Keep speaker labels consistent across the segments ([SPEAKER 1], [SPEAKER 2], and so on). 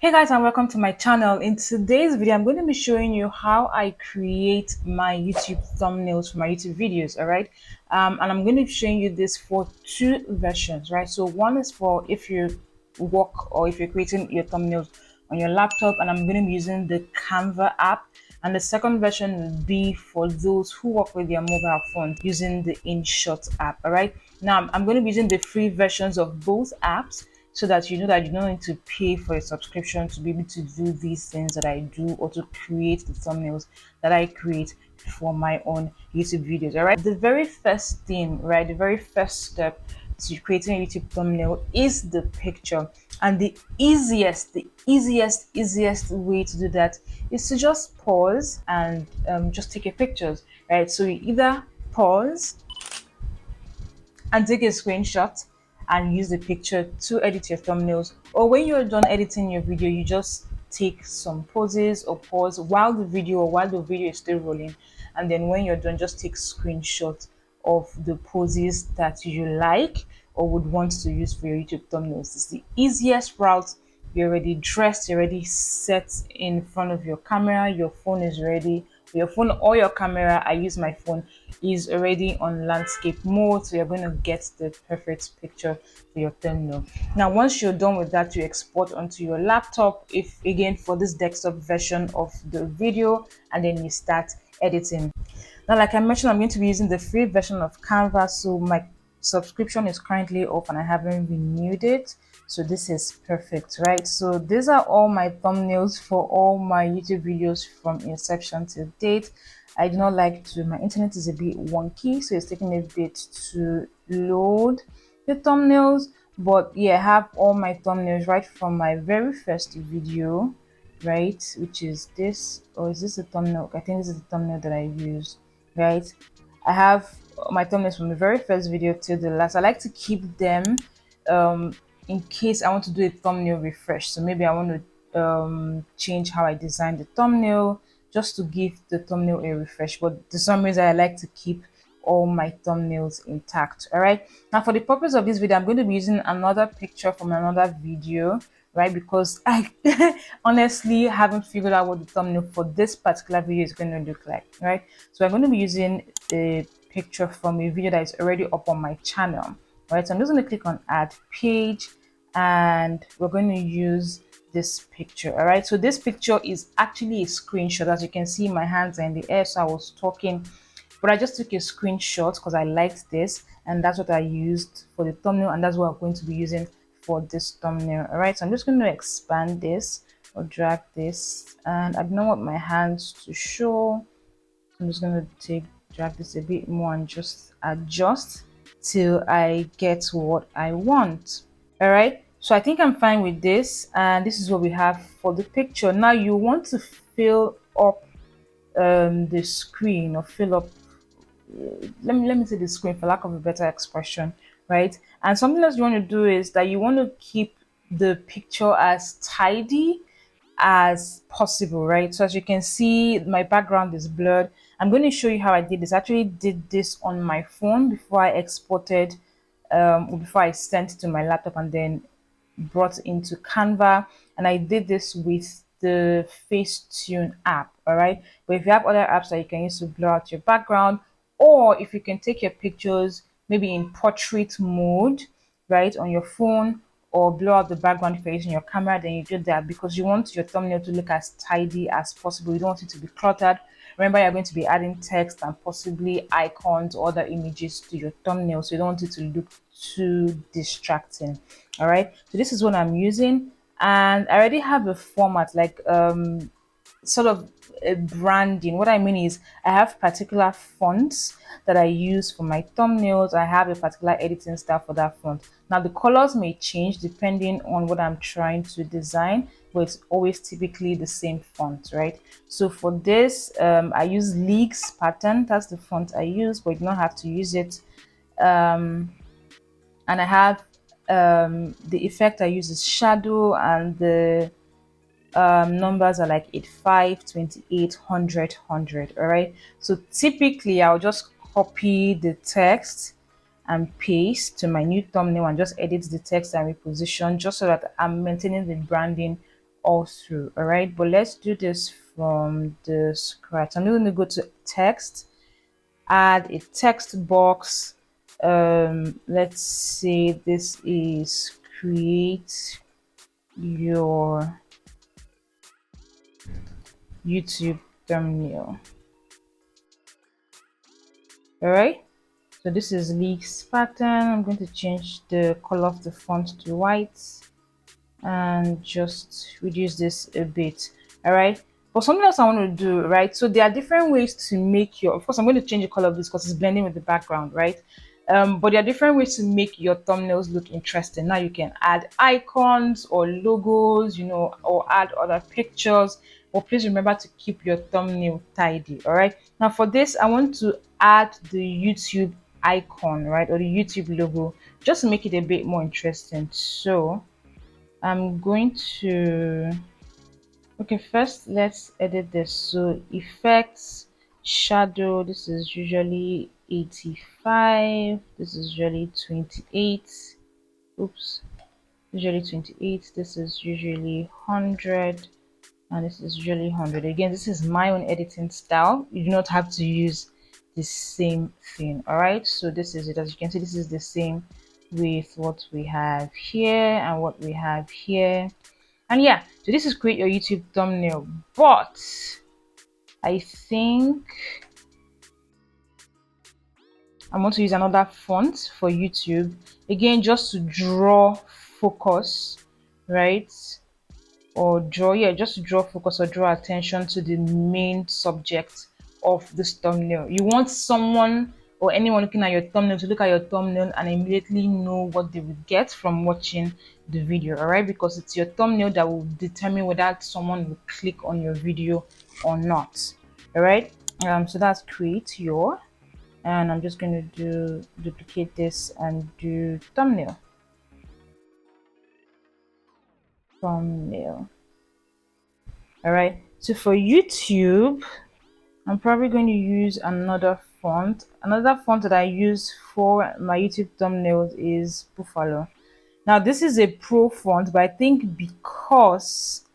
[SPEAKER 1] Hey guys, and welcome to my channel. In today's video I'm going to be showing you how I create my YouTube thumbnails for my YouTube videos. All right, and I'm going to be showing you this for two versions, right? So one is for if you work or if you're creating your thumbnails on your laptop, and I'm going to be using the Canva app, and the second version will be for those who work with their mobile phones using the InShot app. All right, now I'm going to be using the free versions of both apps, so that you know that you don't need to pay for a subscription to be able to do these things that I do, or to create the thumbnails that I create for my own YouTube videos. All right, the very first thing, right, the very first step to creating a YouTube thumbnail is the picture. And the easiest way to do that is to just pause and just take a pictures, right? So you either pause and take a screenshot and use the picture to edit your thumbnails, or when you're done editing your video you just take some poses or pause while the video is still rolling, and then when you're done just take screenshots of the poses that you like or would want to use for your YouTube thumbnails. It's the easiest route. You're already dressed, you're already set in front of your camera, your phone is ready. Your phone or your camera, I use my phone, is already on landscape mode, so you're going to get the perfect picture for your thumbnail. Now once you're done with that, you export onto your laptop, if again for this desktop version of the video, and then you start editing. Now, like I mentioned, I'm going to be using the free version of Canva, so my subscription is currently off and I haven't renewed it. So this is perfect, right? So these are all my thumbnails for all my YouTube videos from inception to date. I do not like to, my internet is a bit wonky, so it's taking a bit to load the thumbnails. But yeah, I have all my thumbnails right from my very first video, right? Which is this, or is this a thumbnail? I think this is the thumbnail that I use, right? I have my thumbnails from the very first video till the last. I like to keep them um in case I want to do a thumbnail refresh. So maybe I want to change how I design the thumbnail, just to give the thumbnail a refresh. But for some reason I like to keep all my thumbnails intact. All right, now for the purpose of this video I'm going to be using another picture from another video, right? Because I honestly haven't figured out what the thumbnail for this particular video is going to look like, right? So I'm going to be using a picture from a video that is already up on my channel, right? So I'm just going to click on add page, and we're going to use this picture. All right, so this picture is actually a screenshot. As you can see, my hands are in the air, so I was talking, but I just took a screenshot because I liked this, and that's what I used for the thumbnail, and that's what I'm going to be using for this thumbnail. All right, so I'm just going to expand this or drag this, and I don't want my hands to show. I'm just going to drag this a bit more and just adjust till I get what I want. All right, so I think I'm fine with this, and this is what we have for the picture. Now you want to fill up the screen, or fill up, let me say the screen for lack of a better expression, right? And something else you want to do is that you want to keep the picture as tidy as possible, right? So as you can see, my background is blurred. I'm going to show you how I did this. I actually did this on my phone before I exported, before I sent it to my laptop and then brought into Canva, and I did this with the Facetune app. All right, but if you have other apps that you can use to blur out your background, or if you can take your pictures maybe in portrait mode, right, on your phone, or blur out the background if you're using your camera, then you do that, because you want your thumbnail to look as tidy as possible. You don't want it to be cluttered. Remember, you're going to be adding text and possibly icons or other images to your thumbnail, so you don't want it to look too distracting. All right, so this is what I'm using, and I already have a format, like sort of a branding. What I mean is I have particular fonts that I use for my thumbnails. I have a particular editing style for that font. Now the colors may change depending on what I'm trying to design, but it's always typically the same font, right? So for this, I use Leagues pattern. That's the font I use, but you don't have to use it. And I have the effect I use is shadow, and the numbers are like 85, 28, 100, 100. All right, so typically I'll just copy the text and paste to my new thumbnail and just edit the text and reposition, just so that I'm maintaining the branding all through. All right, but let's do this from the scratch. I'm going to go to text, add a text box. Let's say this is create your YouTube thumbnail. All right, so this is Leaks pattern. I'm going to change the color of the font to white and just reduce this a bit. All right, but something else I want to do, right? So there are different ways to make your, of course I'm going to change the color of this because it's blending with the background, right? But there are different ways to make your thumbnails look interesting. Now you can add icons or logos, you know, or add other pictures. But please remember to keep your thumbnail tidy. All right, now for this I want to add the YouTube icon, right, or the YouTube logo, just to make it a bit more interesting. So I'm going to, okay, first let's edit this. So effects, shadow, this is usually 85, this is usually 28, oops, usually 28, this is usually 100, and this is usually 100. Again, this is my own editing style. You do not have to use the same thing. All right, so this is it. As you can see, this is the same with what we have here and what we have here. And yeah, so this is create your YouTube thumbnail, but I think I'm going to use another font for YouTube, again just to draw focus, right? Or draw, yeah, just to draw focus or draw attention to the main subject of this thumbnail. You want someone or anyone looking at your thumbnail to look at your thumbnail and immediately know what they would get from watching the video. All right, because it's your thumbnail that will determine whether someone will click on your video or not. All right, so that's create your, and I'm just going to duplicate this and do thumbnail. All right, so for YouTube I'm probably going to use another font. Another font that I use for my YouTube thumbnails is Buffalo. Now this is a pro font, but I think because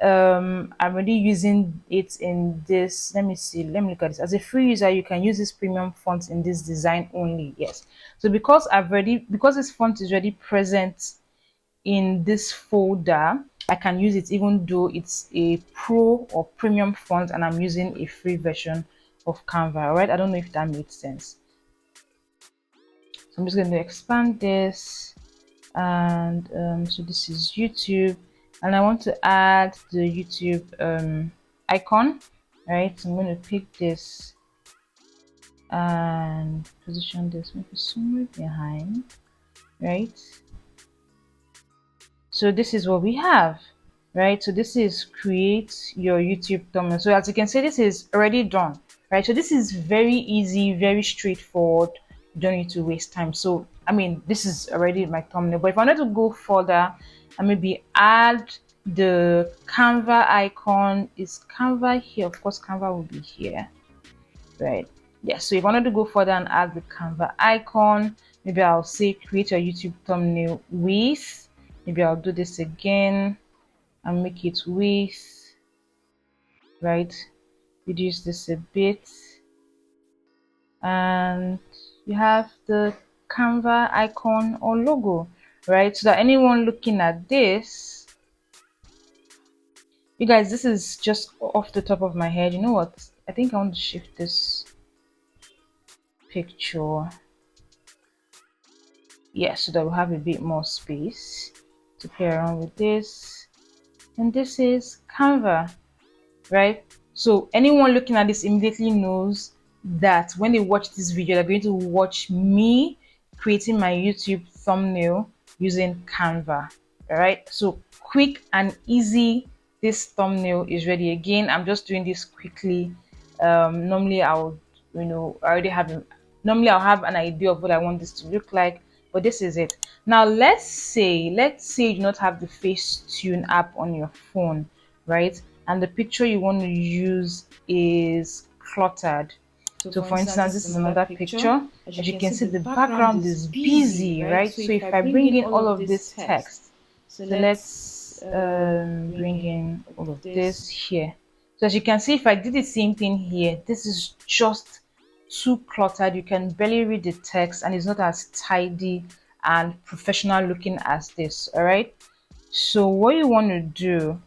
[SPEAKER 1] I'm already using it in this, let me see, let me look at this. As a free user, you can use this premium font in this design only. Yes, so because this font is already present in this folder, I can use it even though it's a pro or premium font and I'm using a free version of Canva. All right, I don't know if that made sense. So I'm just going to expand this, and so this is YouTube, and I want to add the YouTube icon. Right, so I'm going to pick this and position this maybe somewhere behind, right? So this is what we have, right? So this is create your YouTube thumbnail. So as you can see, this is already done, right? So this is very easy, very straightforward. You don't need to waste time. So I mean, this is already my thumbnail, but if I wanted to go further and maybe add the Canva icon, is Canva here? Of course Canva will be here, right? Yeah, so if I wanted to go further and add the Canva icon, maybe I'll say create your YouTube thumbnail with, maybe I'll do this again and make it with, right, reduce this a bit, and you have the Canva icon or logo, right, so that anyone looking at this, you guys, this is just off the top of my head. You know what, I think I want to shift this picture, yeah, so that we'll have a bit more space to play around with this. And this is Canva, right? So anyone looking at this immediately knows that when they watch this video, they're going to watch me creating my YouTube thumbnail using Canva. All right, so quick and easy, this thumbnail is ready. Again, I'm just doing this quickly. Normally I'll, you know, normally I'll have an idea of what I want this to look like, but this is it. Now let's say you do not have the Facetune app on your phone, right, and the picture you want to use is cluttered. So for instance, this is another picture. As you can see, the background is busy, right? So if I bring in all of this text, so let's bring in all of this here. So as you can see, if I did the same thing here, this is just too cluttered. You can barely read the text and it's not as tidy and professional looking as this. All right, so what you want to do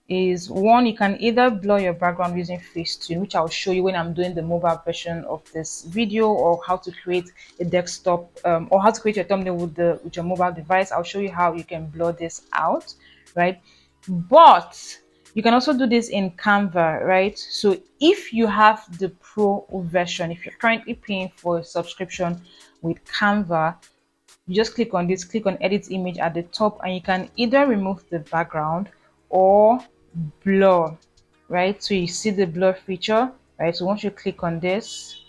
[SPEAKER 1] is, one, you can either blur your background using Facetune, which I'll show you when I'm doing the mobile version of this video, or how to create a desktop or how to create your thumbnail with your mobile device. I'll show you how you can blur this out, right? But you can also do this in Canva, right? So if you have the pro version, if you're currently paying for a subscription with Canva, you just click on this, click on edit image at the top, and you can either remove the background or blur, right? So you see the blur feature, right? So once you click on this,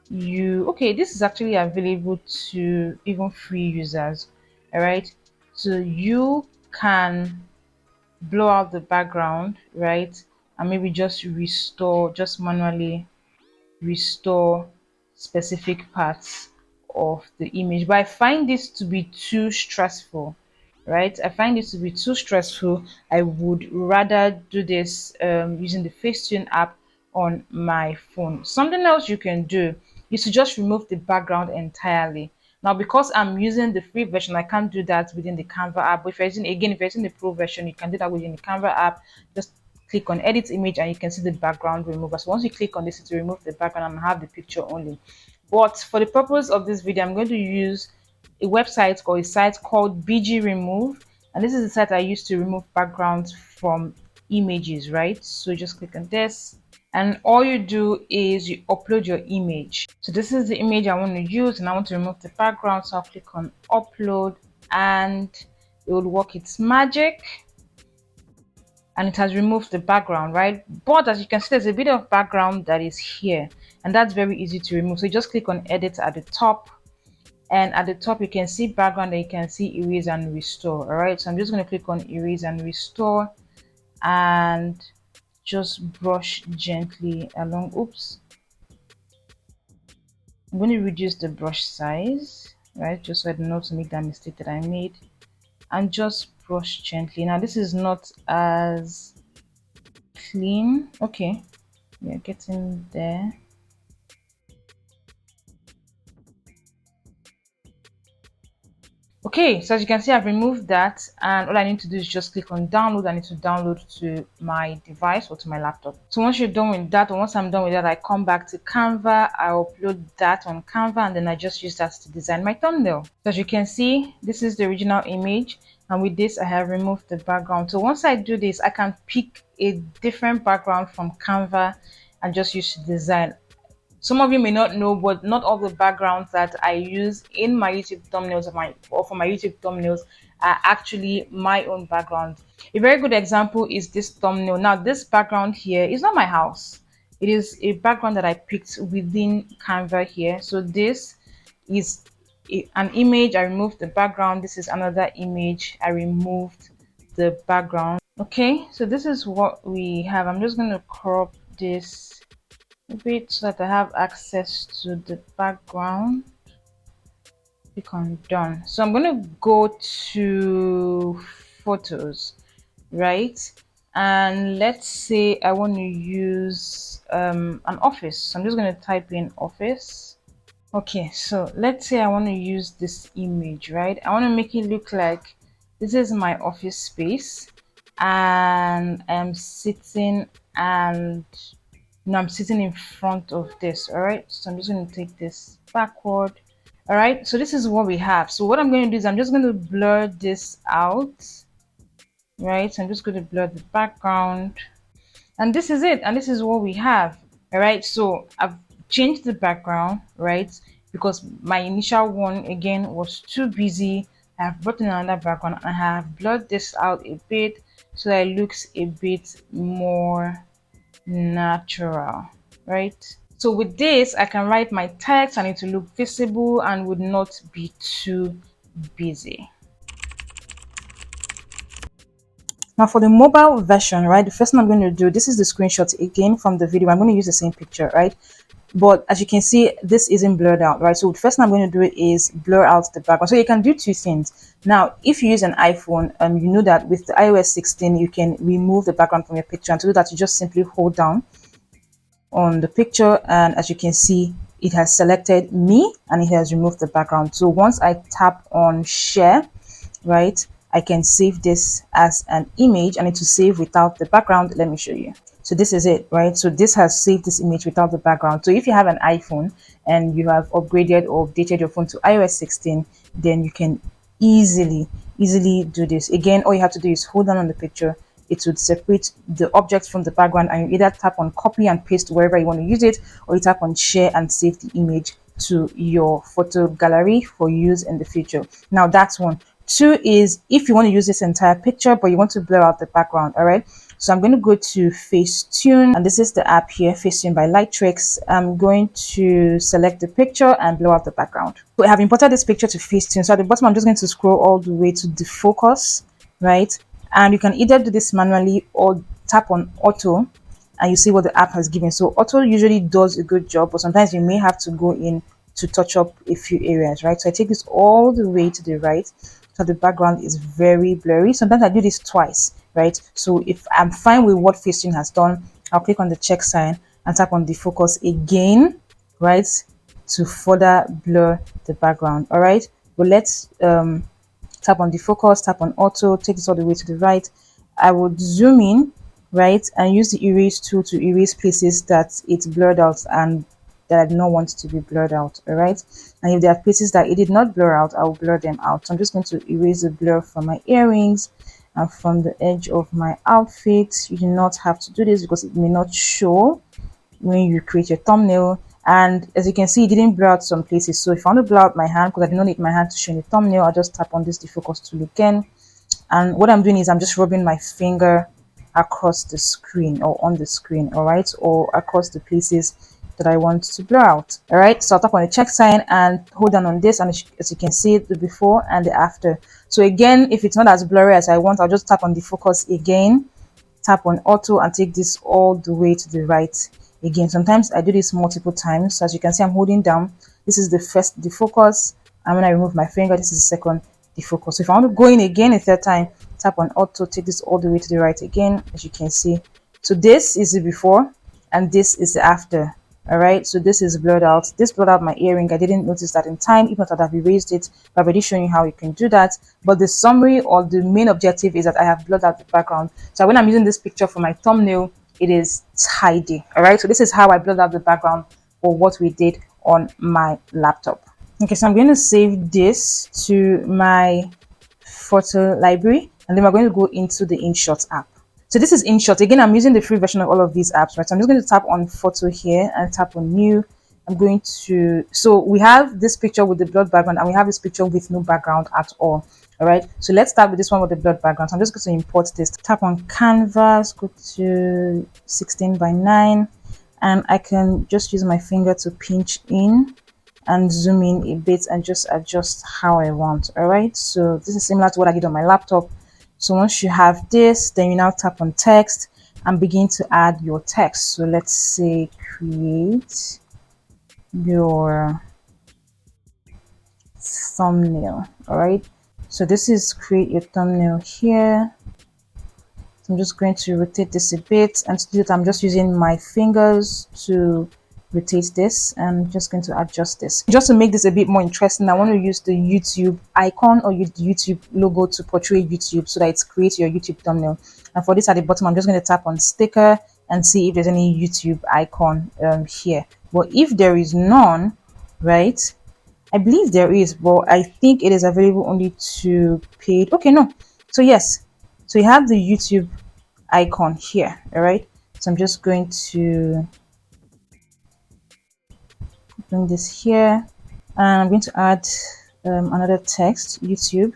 [SPEAKER 1] this is actually available to even free users. All right, so you can blur out the background, right? And maybe just manually restore specific parts of the image. But I find this to be too stressful, right? I find this to be too stressful. I would rather do this using the Facetune app on my phone. Something else you can do is to just remove the background entirely. Now, because I'm using the free version, I can't do that within the Canva app. But if if you're using the pro version, you can do that within the Canva app. Just click on edit image and you can see the background remover. So once you click on this, it will remove the background and have the picture only. But for the purpose of this video, I'm going to use a site called BG Remove, and this is the site I use to remove backgrounds from images, right? So just click on this, and all you do is you upload your image. So this is the image I want to use, and I want to remove the background, so I'll click on upload, and it will work its magic, and it has removed the background, right? But as you can see, there's a bit of background that is here, and that's very easy to remove. So you just click on edit at the top, and at the top you can see background, and you can see erase and restore. All right, so I'm just going to click on erase and restore and just brush gently along. Oops, I'm going to reduce the brush size, right, just so I don't know to make that mistake that I made, and just brush gently. Now this is not as clean. Okay, we're getting there. Okay, so as you can see, I've removed that, and all I need to do is just click on download. I need to download to my device or to my laptop. So once you're done with that, or once I'm done with that, I come back to Canva, I upload that on Canva, and then I just use that to design my thumbnail. So as you can see, this is the original image, and with this I have removed the background. So once I do this, I can pick a different background from Canva and just use to design. Some of you may not know, but not all the backgrounds that I use in my YouTube thumbnails or for my YouTube thumbnails are actually my own background. A very good example is this thumbnail. Now, this background here is not my house. It is a background that I picked within Canva here. So this is an image. I removed the background. This is another image. I removed the background. Okay, so this is what we have. I'm just going to crop this a bit so that I have access to the background. Click on done. So I'm going to go to photos, right? And let's say I want to use an office. So I'm just going to type in office. Okay, so let's say I want to use this image, right? I want to make it look like this is my office space, and I'm sitting and now I'm sitting in front of this. All right, so I'm just going to take this backward. All right, so this is what we have. So what I'm going to do is I'm just going to blur this out, right? So I'm just going to blur the background, and this is it, and this is what we have. All right, so I've changed the background, right, because my initial one again was too busy. I've brought in another background and I have blurred this out a bit so that it looks a bit more natural, right? So with this, I can write my text and it will look visible and would not be too busy. Now for the mobile version, right, the first thing I'm going to do, this is the screenshot again from the video. I'm going to use the same picture, right? but as you can see, this isn't blurred out, right? So the first thing I'm going to do is blur out the background. So you can do two things. Now, if you use an iPhone, you know that with the iOS 16, you can remove the background from your picture. And to do that, you just simply hold down on the picture, and as you can see, it has selected me and it has removed the background. So once I tap on share, right, I can save this as an image, and it will save without the background. Let me show you. So this is it, right? So this has saved this image without the background. So if you have an iPhone and you have upgraded or updated your phone to iOS 16, then you can easily do this. Again, all you have to do is hold down on the picture. It would separate the object from the background, and you either tap on copy and paste wherever you want to use it, or you tap on share and save the image to your photo gallery for use in the future. Now that's one. Two is if you want to use this entire picture but you want to blur out the background. All right, so I'm going to go to Facetune, and this is the app here, Facetune by Lightricks. I'm going to select the picture and blur out the background. So I have imported this picture to Facetune. So at the bottom, I'm just going to scroll all the way to the focus, right? And you can either do this manually or tap on auto, and you see what the app has given. So auto usually does a good job, but sometimes you may have to go in to touch up a few areas, right? So I take this all the way to the right, so the background is very blurry. Sometimes I do this twice, right? So if I'm fine with what Facetune has done, I'll click on the check sign and tap on the focus again, right, to further blur the background. All right, but let's tap on the focus, tap on auto, take this all the way to the right. I would zoom in, right, and use the erase tool to erase places that it's blurred out and that I do not want to be blurred out. All right, and if there are places that it did not blur out, I will blur them out. So I'm just going to erase the blur from my earrings and from the edge of my outfit. You do not have to do this because it may not show when you create your thumbnail. And as you can see, it didn't blur out some places. So if I want to blur out my hand, because I do not need my hand to show in the thumbnail, I'll just tap on this defocus tool again. And what I'm doing is I'm just rubbing my finger across the screen or on the screen, all right, or across the places that I want to blur out. All right, so I'll tap on the check sign and hold down on this, and as you can see, the before and the after. So again, if it's not as blurry as I want, I'll just tap on the focus again, tap on auto, and take this all the way to the right again. Sometimes I do this multiple times. So as you can see, I'm holding down. This is the first defocus, and when I remove my finger, this is the second defocus. So if I want to go in again a third time, tap on auto, take this all the way to the right again, as you can see. So this is the before and this is the after. All right, so this is blurred out. This blurred out my earring. I didn't notice that in time. If not, I'd have erased it, but I've already shown you how you can do that. But the summary or the main objective is that I have blurred out the background. So when I'm using this picture for my thumbnail, it is tidy. All right, so this is how I blurred out the background for what we did on my laptop. Okay, so I'm going to save this to my photo library, and then we're going to go into the InShot app. So this is InShot. Again, I'm using the free version of all of these apps, right? So I'm just going to tap on photo here and tap on new. I'm going to, so we have this picture with the blurred background and we have this picture with no background at all. All right, so let's start with this one with the blurred background. So I'm just going to import this. Tap on Canvas, go to 16:9, and I can just use my finger to pinch in and zoom in a bit and just adjust how I want. All right, so this is similar to what I did on my laptop. So once you have this, then you now tap on text and begin to add your text. So let's say create your thumbnail. All right, so this is create your thumbnail here. So I'm just going to rotate this a bit, and to do that, I'm just using my fingers to rotate this, and I'm just going to adjust this. Just to make this a bit more interesting, I want to use the YouTube icon or use the YouTube logo to portray YouTube so that it creates your YouTube thumbnail. And for this at the bottom, I'm just going to tap on sticker and see if there's any YouTube icon here. But if there is none, right, I believe there is, but I think it is available only to paid. Okay, no. So yes, so you have the YouTube icon here. All right, so I'm just going to bring this here, and I'm going to add another text, YouTube,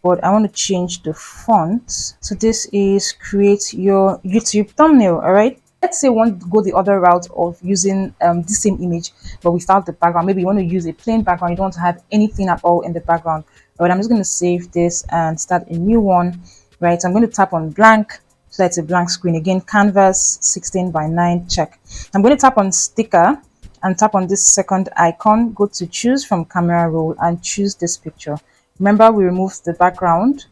[SPEAKER 1] but I want to change the font. So this is create your YouTube thumbnail. All right, let's say you want to go the other route of using the same image but without the background. Maybe you want to use a plain background, you don't want to have anything at all in the background. All right, I'm just going to save this and start a new one. Right, so I'm going to tap on blank, so that's a blank screen. Again, Canvas 16:9, check. I'm going to tap on sticker and tap on this second icon. Go to choose from camera roll and choose this picture. Remember, we removed the background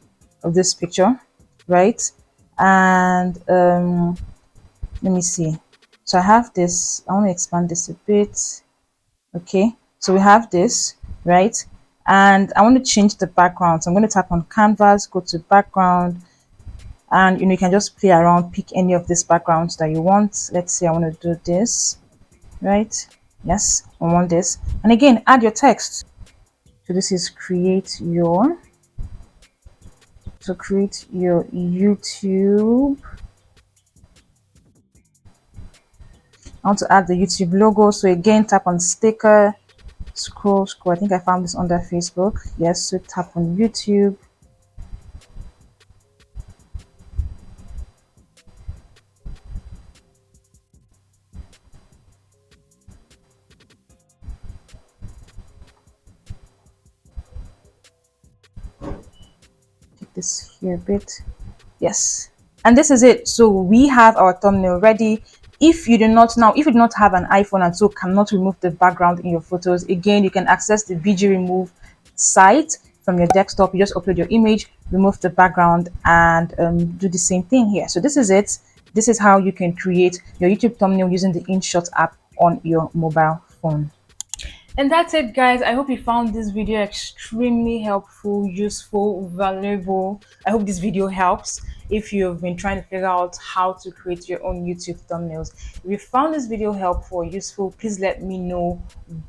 [SPEAKER 1] of this picture, right? And let me see. So I have this. I want to expand this a bit. Okay, so we have this, right? And I want to change the background. So I'm going to tap on canvas, go to background, and you can just play around, pick any of these backgrounds that you want. Let's say I want to do this, right? Yes, I want this. And again, add your text. So this is create your YouTube. I want to add the YouTube logo. So again, tap on sticker, scroll. I think I found this under Facebook. Yes, so tap on YouTube. Take this here a bit. Yes, and this is it. So we have our thumbnail ready. If you do not have an iPhone and so cannot remove the background in your photos, again, you can access the VG remove site from your desktop. You just upload your image, remove the background, and do the same thing here. So this is it. This is how you can create your YouTube thumbnail using the InShot app on your mobile phone. And that's it, guys. I hope you found this video extremely helpful, useful, valuable. I hope this video helps if you've been trying to figure out how to create your own YouTube thumbnails. If you found this video helpful or useful, please let me know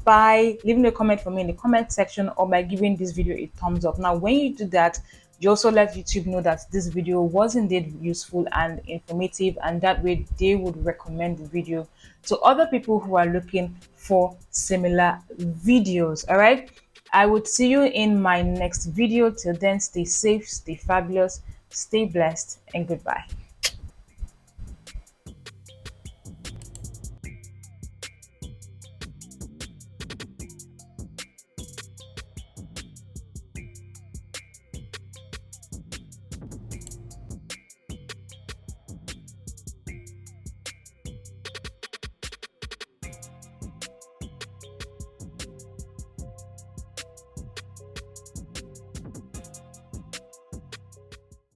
[SPEAKER 1] by leaving a comment for me in the comment section or by giving this video a thumbs up. Now, when you do that, you also let YouTube know that this video was indeed useful and informative, and that way they would recommend the video to other people who are looking for similar videos. All right, I would see you in my next video. Till then, stay safe, stay fabulous, stay blessed, and goodbye.